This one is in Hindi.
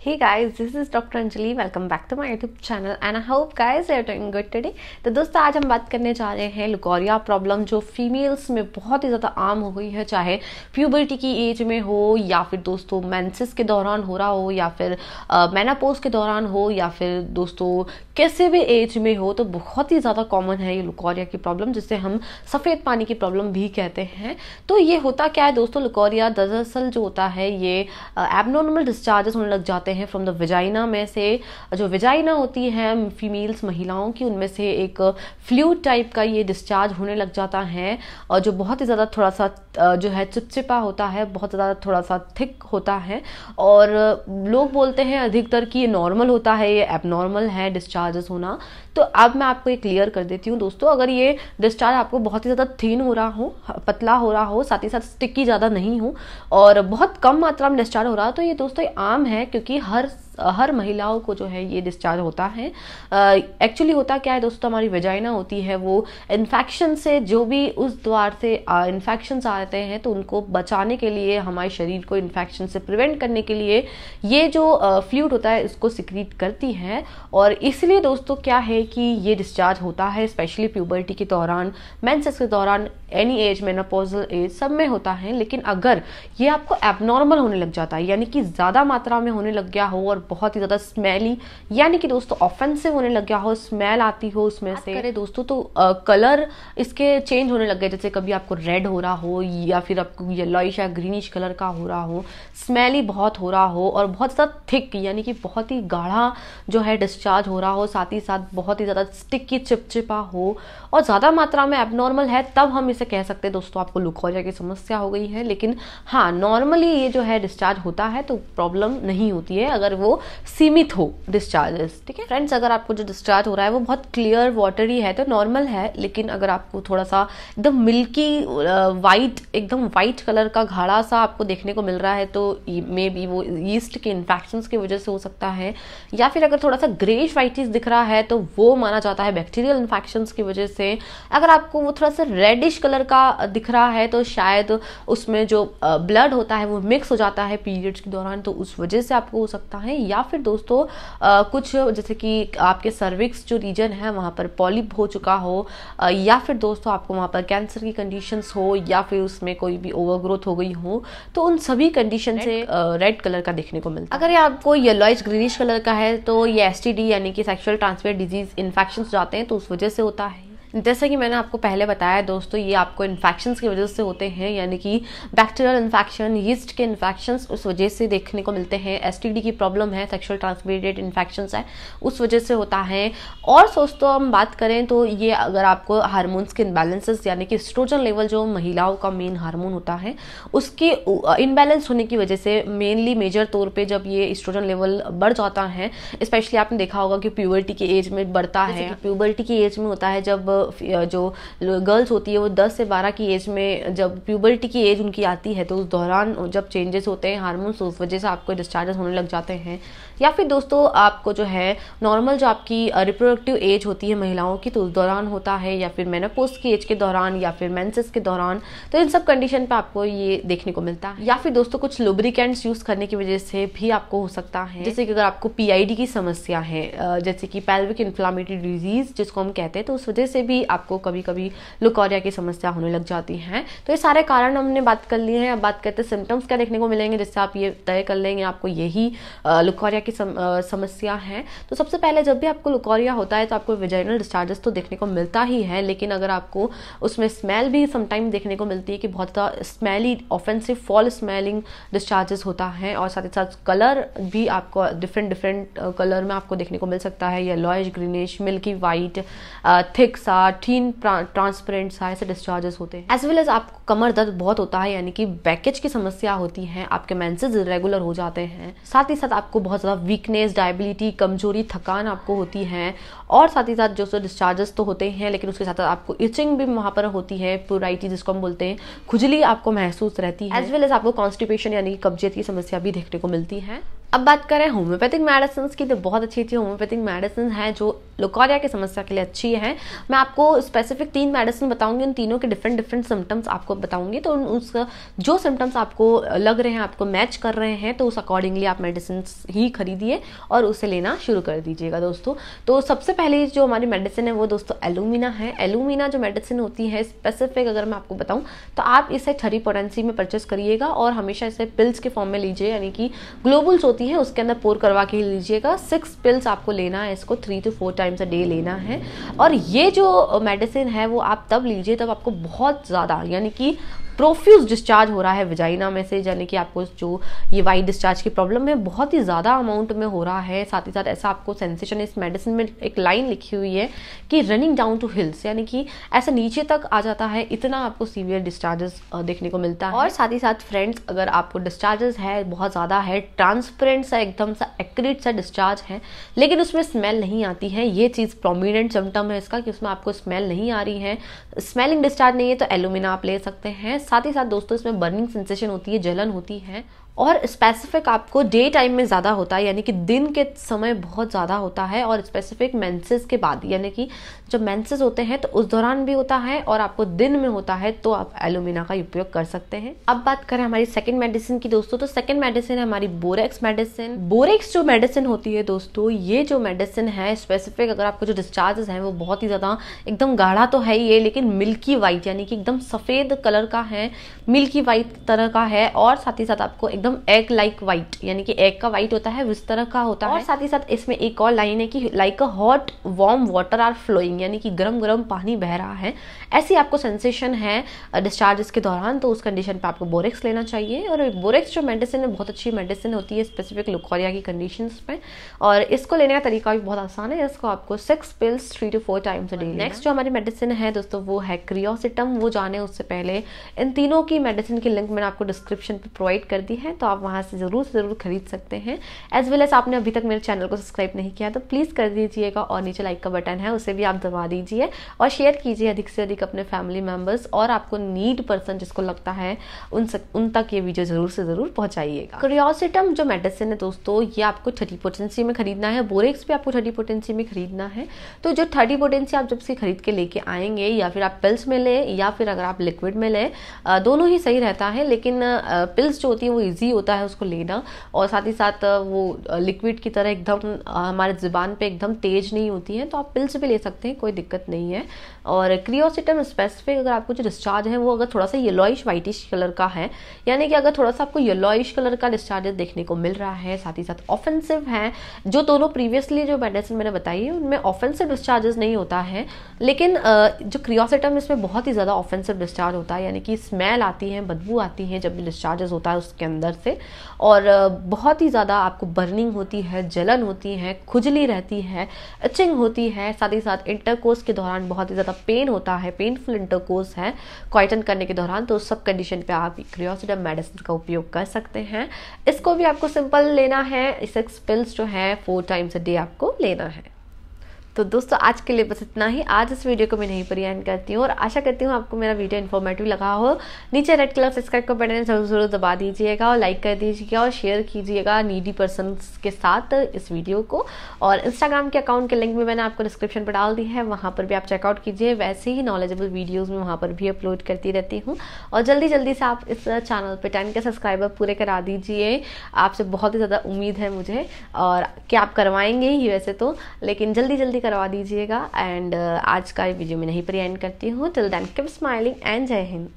Hey guys, this is Dr. Anjali. Welcome back to my YouTube channel and I hope guys you are doing good today. तो दोस्तों आज हम बात करने जा रहे हैं लुकोरिया प्रॉब्लम जो फीमेल्स में बहुत ही ज़्यादा आम हो गई है, चाहे प्यूबर्टी की एज में हो या फिर दोस्तों मेंसेस के दौरान हो रहा हो या फिर मेनोपॉज के दौरान हो या फिर दोस्तों कैसे भी एज में हो। तो बहुत ही ज़्यादा कॉमन है ये लुकोरिया की प्रॉब्लम, जिसे हम सफ़ेद पानी की प्रॉब्लम भी कहते हैं। तो ये होता क्या है दोस्तों, लुकोरिया दरअसल जो होता है ये एबनॉर्मल डिस्चार्जेस होने लग जाते हैं फ्रॉम द विजाइना में से। जो विजाइना होती है फीमेल्स महिलाओं की, उनमें से एक फ्लूइड टाइप का ये डिस्चार्ज होने लग जाता है और जो बहुत ही ज़्यादा थोड़ा सा जो है चिपचिपा होता है, बहुत ज़्यादा थोड़ा सा थिक होता है। और लोग बोलते हैं अधिकतर कि ये नॉर्मल होता है, ये एबनॉर्मल है डिस्चार्जेस होना। तो अब मैं आपको ये क्लियर कर देती हूँ दोस्तों, अगर ये डिस्चार्ज आपको बहुत ही ज़्यादा थिन हो रहा हो, पतला हो रहा हो, साथ ही साथ स्टिकी ज़्यादा नहीं हो और बहुत कम मात्रा में डिस्चार्ज हो रहा हो, तो ये दोस्तों ये आम है क्योंकि हर महिलाओं को जो है ये डिस्चार्ज होता है। एक्चुअली होता क्या है दोस्तों, हमारी वेजाइना होती है वो इन्फेक्शन से, जो भी उस द्वार से इन्फेक्शंस आते हैं तो उनको बचाने के लिए, हमारे शरीर को इन्फेक्शन से प्रिवेंट करने के लिए ये जो फ्लूइड होता है इसको सिक्रीट करती है। और इसलिए दोस्तों क्या है कि ये डिस्चार्ज होता है स्पेशली प्यूबर्टी के दौरान, मेंसेस के दौरान, एनी एज, मेनोपॉजल एज, सब में होता है। लेकिन अगर ये आपको एबनॉर्मल होने लग जाता है, यानी कि ज़्यादा मात्रा में होने लग गया हो और बहुत ही ज़्यादा स्मेली यानी कि दोस्तों ऑफेंसिव होने लग गया हो, स्मेल आती हो उसमें से, करे दोस्तों तो कलर इसके चेंज होने लग गए, जैसे कभी आपको रेड हो रहा हो या फिर आपको येलोइश या ग्रीनिश कलर का हो रहा हो, स्मेली बहुत हो रहा हो और बहुत ज़्यादा थिक यानी कि बहुत ही गाढ़ा जो है डिस्चार्ज हो रहा हो, साथ ही साथ बहुत ही ज़्यादा स्टिकी चिपचिपा हो और ज़्यादा मात्रा में एबनॉर्मल है, तब हम इसे कह सकते हैं दोस्तों आपको लुकोरिया की समस्या हो गई है। लेकिन हाँ, नॉर्मली ये जो है डिस्चार्ज होता है तो प्रॉब्लम नहीं होती है अगर वो सीमित हो डिस्चार्जेस। ठीक है फ्रेंड्स, अगर आपको जो डिस्चार्ज हो रहा है वो बहुत क्लियर वाटरी है तो नॉर्मल है। लेकिन अगर आपको थोड़ा सा एकदम मिल्की वाइट, एकदम वाइट कलर का गाढ़ा सा आपको देखने को मिल रहा है तो मे बी वो यीस्ट के इन्फेक्शंस की वजह से हो सकता है, या फिर अगर थोड़ा सा ग्रेश वाइटिस दिख रहा है तो वो माना जाता है बैक्टीरियल इन्फेक्शंस की वजह से। अगर आपको वो थोड़ा सा रेडिश कलर का दिख रहा है तो शायद उसमें जो ब्लड होता है वो मिक्स हो जाता है पीरियड्स के दौरान, तो उस वजह से आपको हो सकता है। या फिर दोस्तों कुछ जैसे कि आपके सर्विक्स जो रीजन है वहाँ पर पॉलिप हो चुका हो, या फिर दोस्तों आपको वहाँ पर कैंसर की कंडीशंस हो, या फिर उसमें कोई भी ओवरग्रोथ हो गई हो, तो उन सभी कंडीशन से रेड कलर का देखने को मिलता है। अगर ये आपको येलोइश ग्रीनिश कलर का है तो ये एसटीडी यानी कि सेक्सुअल ट्रांसमिटेड डिजीज इन्फेक्शन जाते हैं तो उस वजह से होता है। जैसा कि मैंने आपको पहले बताया दोस्तों, ये आपको इन्फेक्शंस की वजह से होते हैं, यानी कि बैक्टीरियल इन्फेक्शन, यीस्ट के इन्फेक्शंस उस वजह से देखने को मिलते हैं। एसटीडी की प्रॉब्लम है, सेक्सुअल ट्रांसमिटेड इन्फेक्शंस है, उस वजह से होता है। और दोस्तों हम बात करें तो ये अगर आपको हार्मोन्स के इनबैलेंसेस यानी कि एस्ट्रोजन लेवल जो महिलाओं का मेन हार्मोन होता है उसके इनबैलेंस होने की वजह से, मेनली मेजर तौर पर जब ये एस्ट्रोजन लेवल बढ़ जाता है, स्पेशली आपने देखा होगा कि प्यूबर्टी की एज में बढ़ता है। प्यूबर्टी की एज में होता है जब जो गर्ल्स होती है वो 10 से 12 की एज में, जब प्यूबर्टी की एज उनकी आती है तो उस दौरान जब चेंजेस होते हैं हार्मोन्स, उस वजह से आपको डिस्चार्जेस होने लग जाते हैं। या फिर दोस्तों आपको जो है नॉर्मल जो आपकी रिप्रोडक्टिव एज होती है महिलाओं की तो उस दौरान होता है, या फिर मेनोपॉज की एज के दौरान, या फिर मेंसेस के दौरान, तो इन सब कंडीशन पे आपको ये देखने को मिलता है। या फिर दोस्तों कुछ लुब्रिकेंट्स यूज करने की वजह से भी आपको हो सकता है, जैसे कि अगर आपको पीआईडी की समस्या है, जैसे कि पेल्विक इन्फ्लामेटरी डिजीज जिसको हम कहते हैं, तो उस वजह से भी आपको कभी कभी लुकोरिया की समस्या होने लग जाती है। तो ये सारे कारण हमने बात कर लिए हैं। अब बात करते हैं सिम्टम्स क्या देखने को मिलेंगे जिससे आप ये तय कर लेंगे आपको यही लुकोरिया की समस्या है। तो सबसे पहले जब भी आपको लुकोरिया होता है तो आपको वेजाइनल डिस्चार्जेस तो देखने को मिलता ही है, लेकिन अगर आपको उसमें स्मेल भी समटाइम देखने को मिलती है कि बहुत ज़्यादा smelly, offensive, fall smelling discharges होता है, और साथ ही साथ कलर भी आपको डिफरेंट कलर में आपको देखने को मिल सकता है, yellowish, greenish, milky white, thick सा, थीन, ट्रांसपेरेंट सा, ऐसे डिस्चार्जेस होते हैं। एज वेल एज आपको कमर दर्द बहुत होता है, यानी कि बैकेज की समस्या होती है, आपके मेंसेस इरेगुलर हो जाते हैं, साथ ही साथ आपको बहुत ज़्यादा वीकनेस, डायबिलिटी, कमजोरी, थकान आपको होती है, और साथ ही साथ जो डिस्चार्जेस तो होते हैं लेकिन उसके साथ आपको इचिंग भी वहाँ पर होती है, प्यूराइटी जिसको हम बोलते हैं, खुजली आपको महसूस रहती है, एज वेल एज आपको कॉन्स्टिपेशन यानी कि कब्जियत की समस्या भी देखने को मिलती है। अब बात करें होम्योपैथिक मेडिसिन की, तो बहुत अच्छी होम्योपैथिक मेडिसिन है जो लुकोरिया की समस्या के लिए अच्छी है। मैं आपको स्पेसिफिक 3 मेडिसिन बताऊंगी, उन तीनों के डिफरेंट सिम्टम्स आपको बताऊंगी। तो उस जो सिम्टम्स आपको लग रहे हैं, आपको मैच कर रहे हैं, तो उस अकॉर्डिंगली आप मेडिसिन ही खरीदिए और उसे लेना शुरू कर दीजिएगा दोस्तों। तो सबसे पहले जो हमारी मेडिसिन है वो दोस्तों एलुमिना है। एलुमिना जो मेडिसिन होती है स्पेसिफिक अगर मैं आपको बताऊं तो आप इसे 30 पोटेंसी में परचेस करिएगा और हमेशा इसे पिल्स के फॉर्म में लीजिए, यानी कि ग्लोबुल्स होती है उसके अंदर पोर करवा के लीजिएगा। 6 पिल्स आपको लेना है, इसको 3 to 4 टाइम्स अ डे लेना है। और ये जो मेडिसिन है वो आप तब लीजिए तब आपको बहुत ज़्यादा यानी कि प्रोफ्यूज डिस्चार्ज हो रहा है विजाइना में से, यानी कि आपको जो ये वाइट डिस्चार्ज की प्रॉब्लम है बहुत ही ज़्यादा अमाउंट में हो रहा है। साथ ही साथ ऐसा आपको सेंसेशन, इस मेडिसिन में एक लाइन लिखी हुई है कि रनिंग डाउन टू हिल्स, यानी कि ऐसा नीचे तक आ जाता है, इतना आपको सीवियर डिस्चार्जेस देखने को मिलता है। और साथ ही साथ फ्रेंड्स, अगर आपको डिस्चार्जेस है बहुत ज़्यादा है, ट्रांसपेरेंट सा एकदम सा एक्रीट सा डिस्चार्ज है लेकिन उसमें स्मेल नहीं आती है, ये चीज़ प्रोमिनेंट सिम्टम है इसका कि उसमें आपको स्मेल नहीं आ रही है, स्मेलिंग डिस्चार्ज नहीं है, तो एलुमिना आप ले सकते हैं। साथ ही साथ दोस्तों इसमें बर्निंग सेंसेशन होती है, जलन होती है और स्पेसिफिक आपको डे टाइम में ज़्यादा होता है, यानी कि दिन के समय बहुत ज़्यादा होता है और स्पेसिफिक मेंसेस के बाद, यानी कि जब मेंसेस होते हैं तो उस दौरान भी होता है और आपको दिन में होता है, तो आप एलुमिना का उपयोग कर सकते हैं। अब बात करें हमारी सेकंड मेडिसिन की दोस्तों, तो सेकंड मेडिसिन है हमारी बोरेक्स मेडिसिन। बोरेक्स जो मेडिसिन होती है दोस्तों, ये जो मेडिसिन है स्पेसिफिक अगर आपको जो डिस्चार्जेस हैं वो बहुत ही ज़्यादा एकदम गाढ़ा तो है ये, लेकिन मिल्की वाइट यानी कि एकदम सफ़ेद कलर का है, मिल्की वाइट तरह का है और साथ ही साथ आपको एकदम एग लाइक वाइट, यानी कि एग का वाइट होता है उस तरह का होता है। और साथ ही साथ इसमें एक और लाइन है कि like a hot warm water are flowing, यानी कि गरम गरम पानी बह रहा है, ऐसी आपको सेंसेशन है डिस्चार्जेस के दौरान, तो उस कंडीशन पे आपको बोरेक्स लेना चाहिए। और बोरेक्स जो मेडिसिन है बहुत अच्छी मेडिसिन होती है स्पेसिफिक लुकोरिया की कंडीशंस पे, और इसको लेने का तरीका भी बहुत आसान है। इसको आपको 6 pills 3 to 4 times a day. Next जो हमारी मेडिसिन है दोस्तों वो है क्रियोसिटम। वो जाने उससे पहले इन तीनों की मेडिसिन की लिंक मैंने आपको डिस्क्रिप्शन पे प्रोवाइड कर दी है, तो आप वहाँ से ज़रूर खरीद सकते हैं। एज वेल एज आपने अभी तक मेरे चैनल को सब्सक्राइब नहीं किया तो प्लीज़ कर दीजिएगा और नीचे लाइक का बटन है उसे भी आप दबा दीजिए और शेयर कीजिए अधिक से अधिक अपने फैमिली मेम्बर्स और आपको नीड पर्सन जिसको लगता है उन तक ये वीडियो ज़रूर से ज़रूर पहुँचाइएगा। क्रियोसिटम जो मेडिसिन है दोस्तों ये आपको 30 पोटेंसी में खरीदना है, बोरेक्स भी आपको 30 पोटेंसी में खरीदना है। तो जो 30 पोटेंसी आप जब से खरीद के लेके आएंगे, या फिर आप पिल्स में लें या फिर अगर आप लिक्विड में लें, दोनों ही सही रहता है, लेकिन पिल्स जो होती है वो ईजी होता है उसको लेना, और साथ ही साथ वो लिक्विड की तरह एकदम हमारे जुबान पे एकदम तेज नहीं होती है, तो आप पिल्स भी ले सकते हैं, कोई दिक्कत नहीं है। और क्रियोसिटम स्पेसिफिक अगर आपको जो डिस्चार्ज है वो अगर थोड़ा सा येलोइश वाइटिश कलर का है, यानी कि अगर थोड़ा सा आपको येलोइश कलर का डिस्चार्जेस देखने को मिल रहा है, साथ ही साथ ऑफेंसिव है, जो दोनों प्रीवियसली जो मेडिसिन मैंने बताई है उनमें ऑफेंसिव डिस्चार्जेस नहीं होता है, लेकिन जो क्रियोसिटम इसमें बहुत ही ज़्यादा ऑफेंसिव डिस्चार्ज होता है, यानी कि स्मेल आती है, बदबू आती है जब भी डिस्चार्जेस होता है उसके अंदर से, और बहुत ही ज़्यादा आपको बर्निंग होती है, जलन होती है, खुजली रहती है, इचिंग होती है, साथ ही साथ इंटरकोर्स के दौरान बहुत ही ज़्यादा पेन होता है, पेनफुल इंटरकोर्स है क्वाइटन करने के दौरान, तो उस सब कंडीशन पे आप क्रियोसिटम मेडिसिन का उपयोग कर सकते हैं। इसको भी आपको सिंपल लेना है, 6 पिल्स जो है 4 टाइम्स अ डे आपको लेना है। तो दोस्तों आज के लिए बस इतना ही। आज इस वीडियो को मैं यहीं पर एंड करती हूँ और आशा करती हूँ आपको मेरा वीडियो इन्फॉर्मेटिव लगा हो। नीचे रेड कलर सब्सक्राइब का बटन जरूर दबा दीजिएगा और लाइक कर दीजिएगा और शेयर कीजिएगा नीडी पर्सन्स के साथ इस वीडियो को। और इंस्टाग्राम के अकाउंट के लिंक भी मैंने आपको डिस्क्रिप्शन पर डाल दी है, वहाँ पर भी आप चेकआउट कीजिए। वैसे ही नॉलेजेबल वीडियोज़ में वहाँ पर भी अपलोड करती रहती हूँ। और जल्दी से आप इस चैनल पर 10 के सब्सक्राइबर पूरे करा दीजिए। आपसे बहुत ही ज़्यादा उम्मीद है मुझे, और कि आप करवाएंगे ही वैसे तो, लेकिन जल्दी करवा दीजिएगा। एंड आज का वीडियो में नहीं पर एंड करती हूँ। Till then keep smiling and जय हिंद।